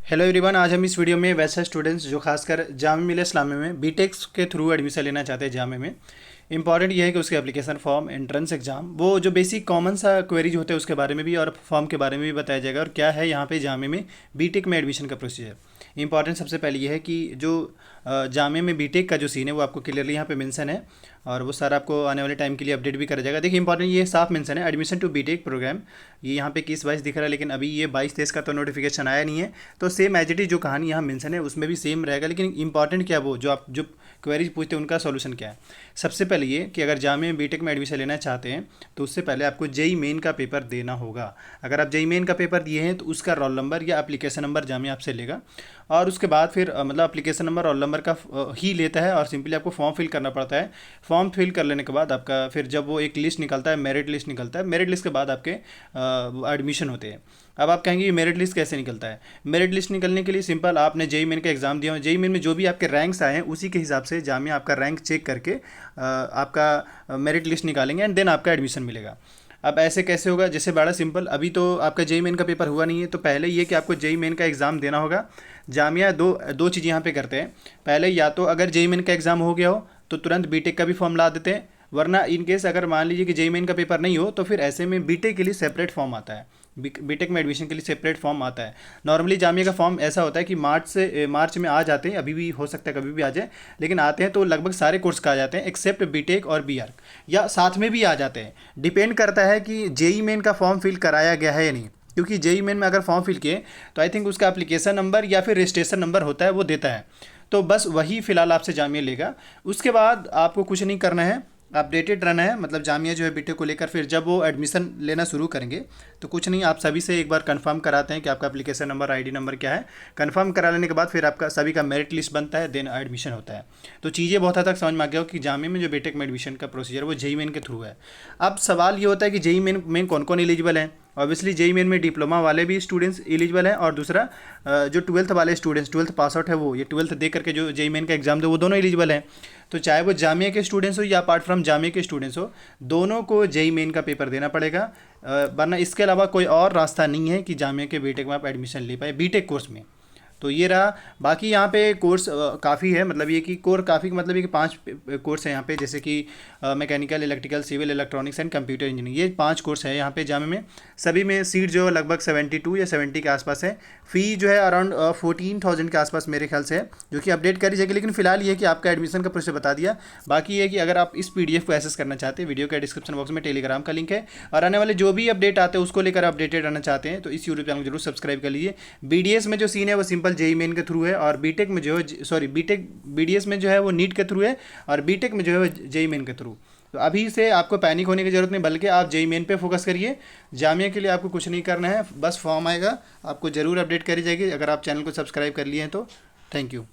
Hello everyone, आज हम इस वीडियो में वैसे स्टूडेंट्स जो खासकर जामिया मिलिया इस्लामिया में बीटेक के थ्रू एडमिशन लेना चाहते हैं जामिया में। इंपॉर्टेंट ये है कि उसके एप्लीकेशन फॉर्म, एंट्रेंस एग्जाम, वो जो बेसिक कॉमन सा क्वेरीज होते हैं उसके बारे में भी और फॉर्म के बारे में भी बताया जाएगा और क्या है यहाँ पे जामिया में बीटेक में एडमिशन का प्रोसीजर। इंपॉर्टेंट सबसे पहले ये है कि जो जामिया में बीटेक का जो सीन है वो आपको क्लियरली यहाँ पे मेंशन है और वो सारा आपको आने वाले टाइम के लिए अपडेट भी करा जाएगा। देखिए इंपॉर्टेंट ये साफ मेंशन है, एडमिशन टू बीटेक प्रोग्राम। ये यहाँ पे 21-22 दिख रहा है, लेकिन अभी ये 22-23 का तो नोटिफिकेशन आया नहीं है, तो सेम एज इट इज जो कहानी यहाँ मेंशन है उसमें भी सेम रहेगा। लेकिन इंपॉर्टेंट क्या, वो जो आप जो क्वेरीज पूछते हैं उनका सॉल्यूशन क्या है। सबसे पहले ये कि अगर जामिया में बीटेक में एडमिशन लेना चाहते हैं तो उससे पहले आपको जेई मेन का पेपर देना होगा। अगर आप जेई मेन का पेपर दिए हैं तो उसका रोल नंबर या एप्लीकेशन नंबर जामिया आपसे लेगा और उसके बाद फिर मतलब एप्लीकेशन नंबर, रोल नंबर का ही लेता है और सिंपली आपको फॉर्म फिल करना पड़ता है। फॉर्म फिल कर लेने के बाद आपका फिर जब वो एक लिस्ट निकलता है, मेरिट लिस्ट निकलता है, मेरिट लिस्ट के बाद आपके एडमिशन होते हैं। अब आप कहेंगे ये मेरिट लिस्ट कैसे निकलता है। मेरिट लिस्ट निकलने के लिए सिंपल, आपने जेई मेन का एग्ज़ाम दिया हो, जेई मेन में जो भी आपके रैंक्स आए हैं उसी के हिसाब से जामिया आपका रैंक चेक करके आपका मेरिट लिस्ट निकालेंगे एंड देन आपका एडमिशन मिलेगा। अब ऐसे कैसे होगा, जैसे बड़ा सिंपल, अभी तो आपका जेई मेन का पेपर हुआ नहीं है, तो पहले ये कि आपको जेई मेन का एग्ज़ाम देना होगा। जामिया दो चीज़ यहाँ पे करते हैं। पहले या तो अगर जेई मेन का एग्ज़ाम हो गया हो तो तुरंत बीटेक का भी फॉर्म ला देते हैं, वरना इन केस अगर मान लीजिए कि जेई मेन का पेपर नहीं हो तो फिर ऐसे में बीटेक के लिए सेपरेट फॉर्म आता है। बीटेक में एडमिशन के लिए सेपरेट फॉर्म आता है। नॉर्मली जामिया का फॉर्म ऐसा होता है कि मार्च में आ जाते हैं, अभी भी हो सकता है कभी भी आ जाए, लेकिन आते हैं तो लगभग सारे कोर्स का आ जाते हैं एक्सेप्ट बीटेक और बीआर्क, या साथ में भी आ जाते हैं। डिपेंड करता है कि जेई मेन का फॉर्म फिल कराया गया है या नहीं, क्योंकि जेई मेन में अगर फॉर्म फिल किए तो आई थिंक उसका एप्लीकेशन नंबर या फिर रजिस्ट्रेशन नंबर होता है, वो देता है। तो बस वही फ़िलहाल आपसे जामिया लेगा। उसके बाद आपको कुछ नहीं करना है, अपडेटेड रहना है। मतलब जामिया जो है बीटेक को लेकर फिर जब वो एडमिशन लेना शुरू करेंगे तो कुछ नहीं, आप सभी से एक बार कंफर्म कराते हैं कि आपका एप्लीकेशन नंबर, आईडी नंबर क्या है। कंफर्म करा लेने के बाद फिर आपका सभी का मेरिट लिस्ट बनता है, देन एडमिशन होता है। तो चीज़ें बहुत हद तक समझ में आ गया हो कि जामिया में जो बीटेक में एडमिशन का प्रोसीजर वो जेई मेन के थ्रू है। अब सवाल ये होता है कि जेई मेन में कौन कौन एलिजिबल है। ऑब्वियसली जेई मेन में डिप्लोमा वाले भी स्टूडेंट्स एलिजिबल हैं और दूसरा जो 12th वाले स्टूडेंट्स, 12th पास आउट है वो, ये 12th दे करके जो जेई मेन का एग्जाम दे, वो दोनों एलिजिबल हैं। तो चाहे वो जामिया के स्टूडेंट्स हो या अपार्ट फ्रॉम जामिया के स्टूडेंट्स हो, दोनों को जेई मेन का पेपर देना पड़ेगा। वरना इसके अलावा कोई और रास्ता नहीं है कि जामिया के बीटेक में आप एडमिशन ले पाए बीटेक कोर्स में। तो ये रहा। बाकी यहाँ पे कोर्स काफ़ी है, मतलब ये कि कोर काफ़ी, मतलब ये कि 5 कोर्स है यहाँ पे, जैसे कि mechanical, electrical, civil, electronics and computer engineering, ये 5 कोर्स है यहाँ पे जामिया में। सभी में सीट जो है लगभग 72 या 70 के आसपास है। फ़ी जो है अराउंड 14,000 के आसपास मेरे ख्याल से है, जो कि अपडेट करी जाएगी। लेकिन फिलहाल ये है कि आपका एडमिशन का प्रोसेस बता दिया। बाकी ये है कि अगर आप इस पीडीएफ को एक्सेस करना चाहते हैं, वीडियो के डिस्क्रिप्शन बॉक्स में टेलीग्राम का लिंक है और आने वाले जो भी अपडेट आते हैं उसको लेकर अपडेटेड रहना चाहते हैं तो इस यूट्यूब चैनल को जरूर सब्सक्राइब कर लीजिए। बीडीएस में जो सीन है वो सिंपल जेई मेन के थ्रू है और बीटेक में जो है, सॉरी बीटेक बीडीएस में जो है वो नीट के थ्रू है और बीटेक में जो है वो जेई मेन के थ्रू। तो अभी से आपको पैनिक होने की ज़रूरत नहीं, बल्कि आप जेई मेन पे फोकस करिए। जामिया के लिए आपको कुछ नहीं करना है, बस फॉर्म आएगा, आपको ज़रूर अपडेट करी जाएगी अगर आप चैनल को सब्सक्राइब कर लिए हैं तो। Thank you.